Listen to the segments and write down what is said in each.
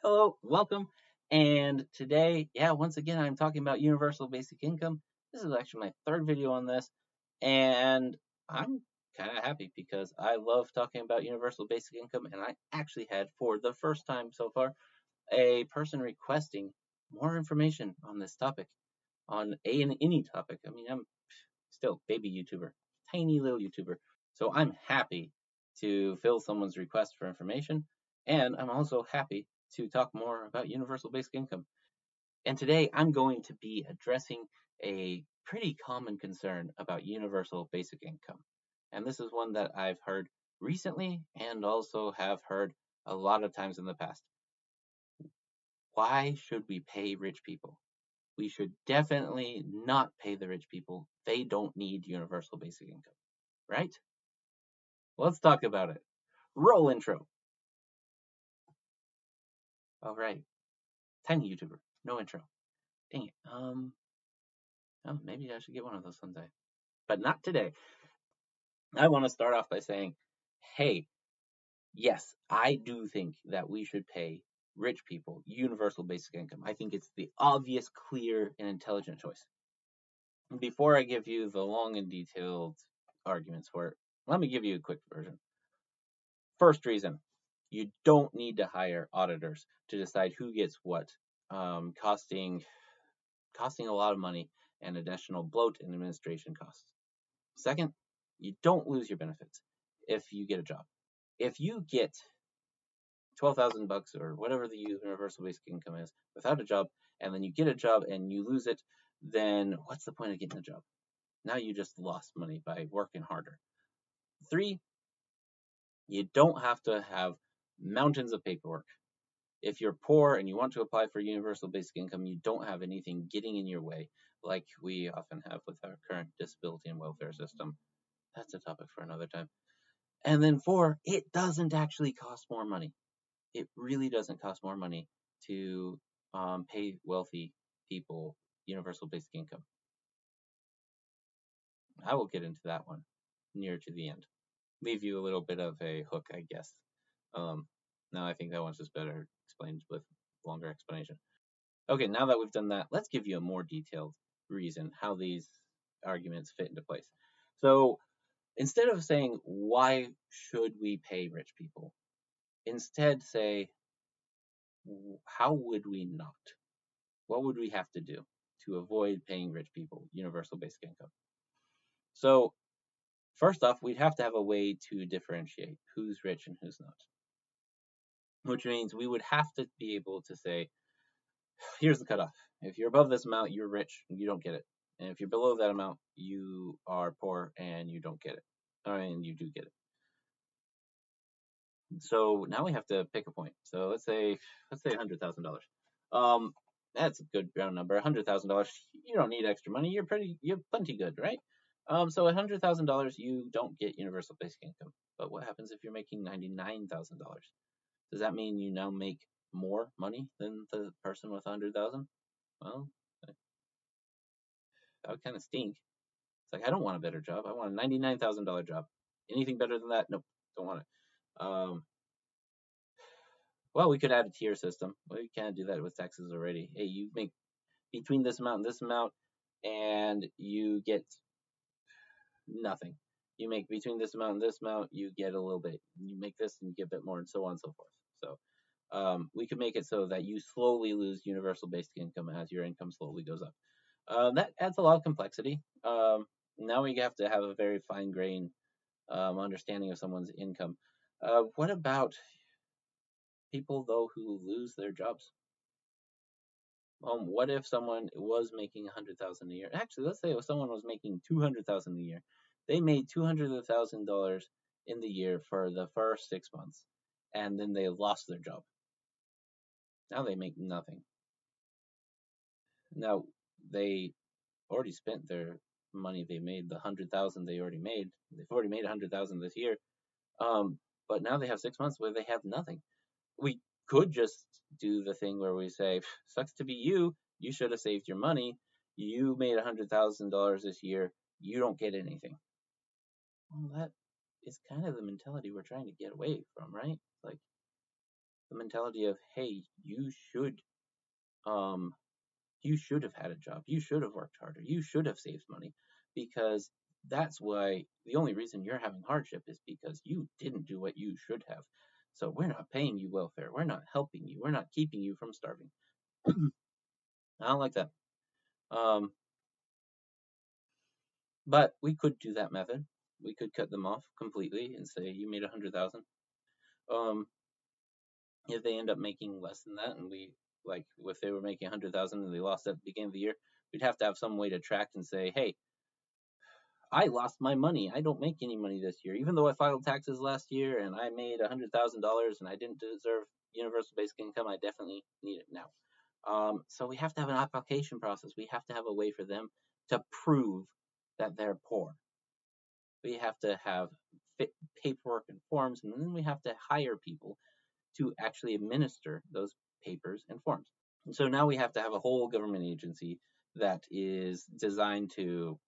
Hello, welcome. And today, once again, I'm talking about universal basic income. This is actually my third video on this, and I'm kind of happy because I love talking about universal basic income. And I actually had, for the first time so far, a person requesting more information on this topic, on any topic. I mean, I'm still baby YouTuber, tiny little YouTuber. So I'm happy to fill someone's request for information, and I'm also happy to talk more about universal basic income. And today I'm going to be addressing a pretty common concern about universal basic income. And this is one that I've heard recently and also have heard a lot of times in the past. Why should we pay rich people? We should definitely not pay the rich people. They don't need universal basic income, right? Let's talk about it. Roll intro. All right. Tiny YouTuber. No intro. Dang it. Oh, maybe I should get one of those someday. But not today. I want to start off by saying, hey, yes, I do think that we should pay rich people universal basic income. I think it's the obvious, clear, and intelligent choice. Before I give you the long and detailed arguments for it, let me give you a quick version. First reason, you don't need to hire auditors to decide who gets what, costing a lot of money and additional bloat and administration costs. Second, you don't lose your benefits if you get a job. If you get $12,000 or whatever the universal basic income is without a job, and then you get a job and you lose it, then what's the point of getting a job? Now you just lost money by working harder. 3, you don't have to have mountains of paperwork. If you're poor and you want to apply for universal basic income, you don't have anything getting in your way like we often have with our current disability and welfare system. That's a topic for another time. And then 4, it doesn't actually cost more money. It really doesn't cost more money to pay wealthy people universal basic income. I will get into that one near to the end. Leave you a little bit of a hook, I guess. Now I think that one's just better explained with longer explanation. Okay, now that we've done that, let's give you a more detailed reason how these arguments fit into place. So instead of saying, why should we pay rich people? Instead say, how would we not? What would we have to do to avoid paying rich people universal basic income? So first off, we'd have to have a way to differentiate who's rich and who's not. Which means we would have to be able to say, here's the cutoff. If you're above this amount, you're rich and you don't get it. And if you're below that amount, you are poor and you don't get it. And you do get it. So now we have to pick a point. So let's say $100,000. That's a good round number. $100,000. You don't need extra money. You're plenty good, right? So $100,000, you don't get universal basic income. But what happens if you're making $99,000? Does that mean you now make more money than the person with 100,000? Well, that would kind of stink. It's like, I don't want a better job. I want a $99,000 job. Anything better than that? Nope, don't want it. Well, we could add a tier system. We can't do that with taxes already. Hey, you make between this amount and this amount, and you get nothing. You make between this amount and this amount, you get a little bit. You make this and you get a bit more, and so on and so forth. So we could make it so that you slowly lose universal basic income as your income slowly goes up. That adds a lot of complexity. Now we have to have a very fine-grained understanding of someone's income. What about people, though, who lose their jobs? What if someone was making 100,000 a year? Actually, let's say if someone was making 200,000 a year, they made $200,000 in the year for the first 6 months, and then they lost their job. Now they make nothing. Now they already spent their money they made, the 100,000 they already made. They've already made 100,000 this year, but now they have 6 months where they have nothing. We could just do the thing where we say, sucks to be you. You should have saved your money. You made $100,000 this year. You don't get anything. Well, that is kind of the mentality we're trying to get away from, right? Like, the mentality of, hey, um, you should have had a job. You should have worked harder. You should have saved money, because that's why the only reason you're having hardship is because you didn't do what you should have. So we're not paying you welfare. We're not helping you. We're not keeping you from starving. I don't like that. Um, but we could do that method. We could cut them off completely and say you made 100,000. Um, if they end up making less than that, and we like if they were making 100,000 and they lost at the beginning of the year, we'd have to have some way to track and say, hey, I lost my money. I don't make any money this year, even though I filed taxes last year and I made $100,000 and I didn't deserve universal basic income. I definitely need it now. So we have to have an application process. We have to have a way for them to prove that they're poor. We have to have paperwork and forms, and then we have to hire people to actually administer those papers and forms. So now we have to have a whole government agency that is designed to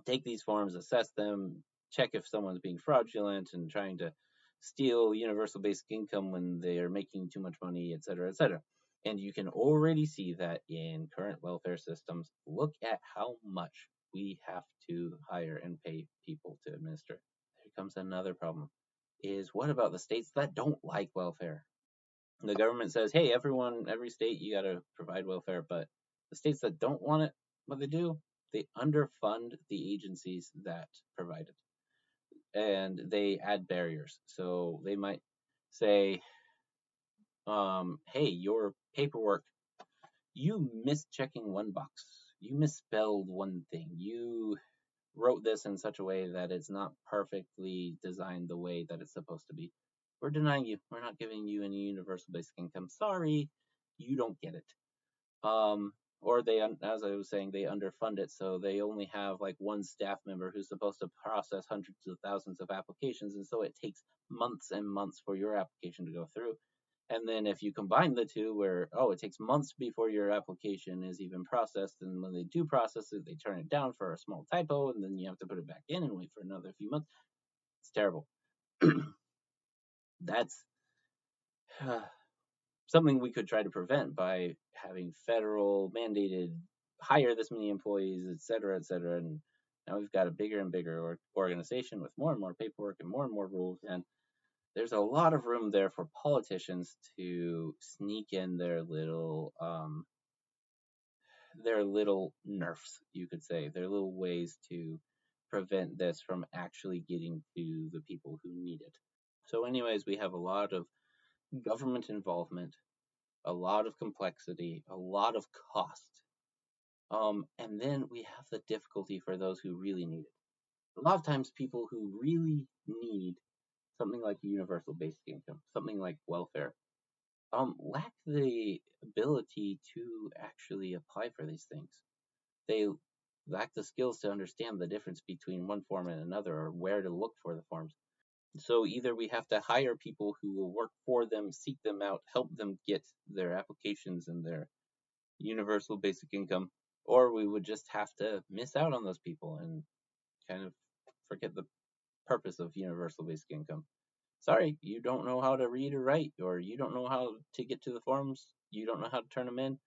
take these forms, assess them, check if someone's being fraudulent and trying to steal universal basic income when they are making too much money, et cetera, et cetera. And you can already see that in current welfare systems. Look at how much we have to hire and pay people to administer. Here comes another problem, is what about the states that don't like welfare? The government says, hey, every state, you got to provide welfare. But the states that don't want it, what they do, they underfund the agencies that provide it, and they add barriers. So they might say, hey, your paperwork, you missed checking one box. You misspelled one thing. You wrote this in such a way that it's not perfectly designed the way that it's supposed to be. We're denying you. We're not giving you any universal basic income. Sorry, you don't get it. Or they, as I was saying, they underfund it, so they only have like one staff member who's supposed to process hundreds of thousands of applications, and so it takes months and months for your application to go through. And then if you combine the two, where it takes months before your application is even processed, and when they do process it, they turn it down for a small typo, and then you have to put it back in and wait for another few months. It's terrible. That's something we could try to prevent by having federal mandated hire this many employees, et cetera, et cetera. And now we've got a bigger and bigger organization with more and more paperwork and more rules. And there's a lot of room there for politicians to sneak in their little nerfs, you could say, their little ways to prevent this from actually getting to the people who need it. So anyways, we have a lot of government involvement, a lot of complexity, a lot of cost. And then we have the difficulty for those who really need it. A lot of times people who really need something like universal basic income, something like welfare, lack the ability to actually apply for these things. They lack the skills to understand the difference between one form and another, or where to look for the forms. So either we have to hire people who will work for them, seek them out, help them get their applications and their universal basic income, or we would just have to miss out on those people and kind of forget the purpose of universal basic income. Sorry, you don't know how to read or write, or you don't know how to get to the forms, you don't know how to turn them in,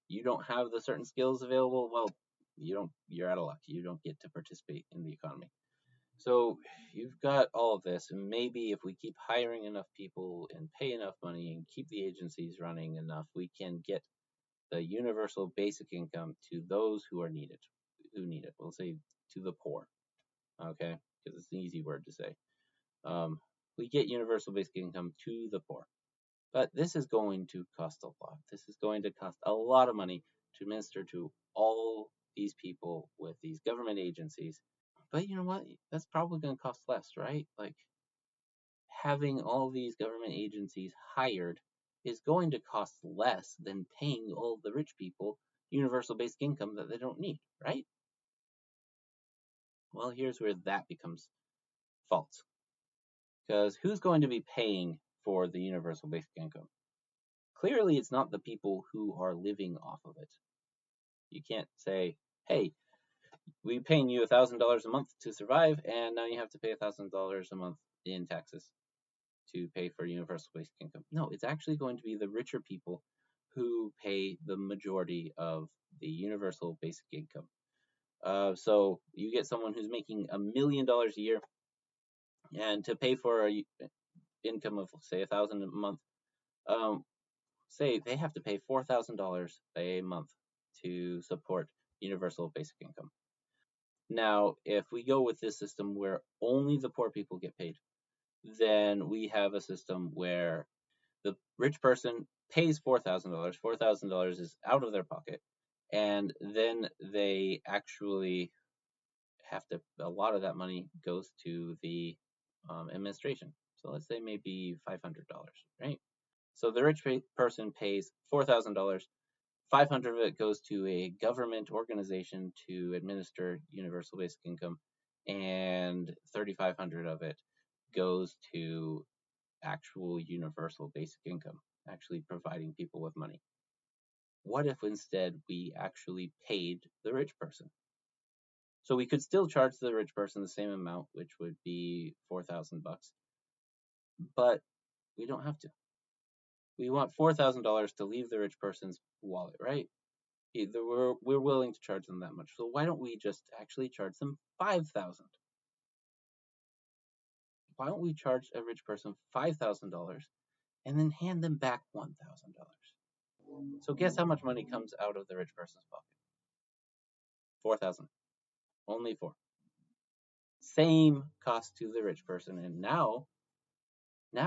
you don't have the certain skills available. Well, you're out of luck. You don't get to participate in the economy. So you've got all of this, and maybe if we keep hiring enough people and pay enough money and keep the agencies running enough, we can get the universal basic income to those who need it. We'll say to the poor, okay, because it's an easy word to say. We get universal basic income to the poor, but this is going to cost a lot. This is going to cost a lot of money to administer to all these people with these government agencies. But you know what? That's probably going to cost less, right? Like, having all these government agencies hired is going to cost less than paying all the rich people universal basic income that they don't need, right? Well, here's where that becomes false. Because who's going to be paying for the universal basic income? Clearly, it's not the people who are living off of it. You can't say, hey, we're paying you $1,000 a month to survive, and now you have to pay $1,000 a month in taxes to pay for universal basic income. No, it's actually going to be the richer people who pay the majority of the universal basic income. So you get someone who's making $1 million a year, and to pay for a income of, say, $1,000 a month, say they have to pay $4,000 a month to support universal basic income. Now, if we go with this system where only the poor people get paid, then we have a system where the rich person pays $4,000. $4,000 is out of their pocket, and then they actually have to, a lot of that money goes to the administration. So let's say maybe $500, right? So the rich person pays $4,000. 500 of it goes to a government organization to administer universal basic income, and 3,500 of it goes to actual universal basic income, actually providing people with money. What if instead we actually paid the rich person? So we could still charge the rich person the same amount, which would be $4,000, but we don't have to. We want $4,000 to leave the rich person's wallet, right? Either we're willing to charge them that much. So why don't we just actually charge them $5,000? Why don't we charge a rich person $5,000 and then hand them back $1,000? So guess how much money comes out of the rich person's pocket? 4,000. Only 4. Same cost to the rich person, and now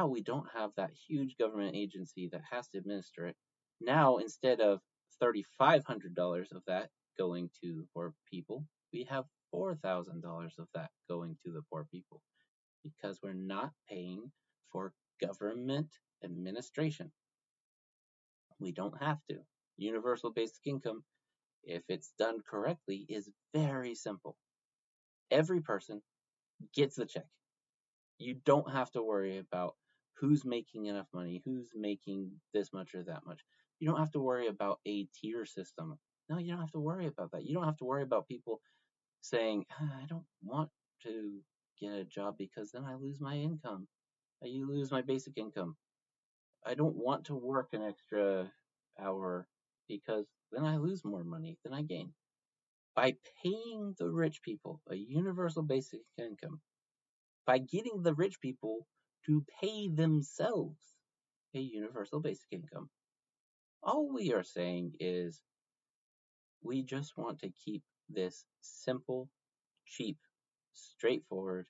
we don't have that huge government agency that has to administer it. Now, instead of $3,500 of that going to the poor people, we have $4,000 of that going to the poor people, because we're not paying for government administration. We don't have to. Universal basic income, if it's done correctly, is very simple. Every person gets the check. You don't have to worry about who's making enough money, who's making this much or that much. You don't have to worry about a tier system. No, you don't have to worry about that. You don't have to worry about people saying, I don't want to get a job because then I lose my income. You lose my basic income. I don't want to work an extra hour because then I lose more money than I gain. By paying the rich people a universal basic income, by getting the rich people to pay themselves a universal basic income, all we are saying is we just want to keep this simple, cheap, straightforward,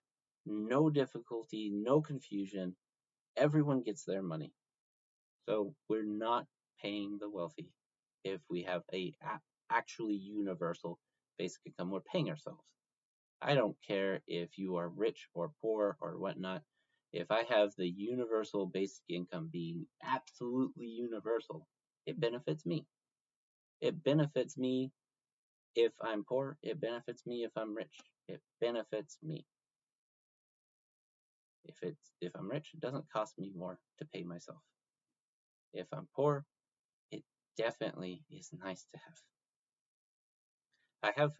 no difficulty, no confusion. Everyone gets their money. So we're not paying the wealthy if we have a actually universal basic income. We're paying ourselves. I don't care if you are rich or poor or whatnot. If I have the universal basic income being absolutely universal, it benefits me. It benefits me if I'm poor. It benefits me if I'm rich. It benefits me. If I'm rich, it doesn't cost me more to pay myself. If I'm poor, it definitely is nice to have. I have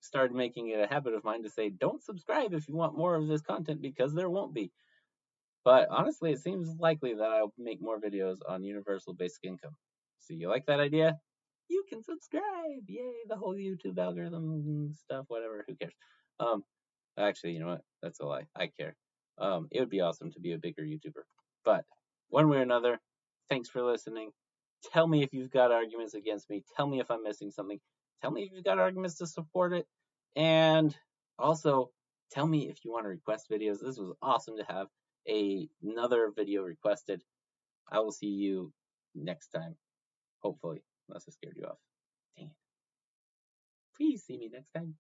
started making it a habit of mine to say, don't subscribe if you want more of this content, because there won't be. But honestly, it seems likely that I'll make more videos on universal basic income. So you like that idea? You can subscribe. Yay, the whole YouTube algorithm stuff, whatever, who cares? Actually, you know what? That's a lie. I care. It would be awesome to be a bigger YouTuber. But one way or another, thanks for listening. Tell me if you've got arguments against me. Tell me if I'm missing something. Tell me if you've got arguments to support it. And also, tell me if you want to request videos. This was awesome to have another video requested. I will see you next time. Hopefully, unless I scared you off. Dang it. Please see me next time.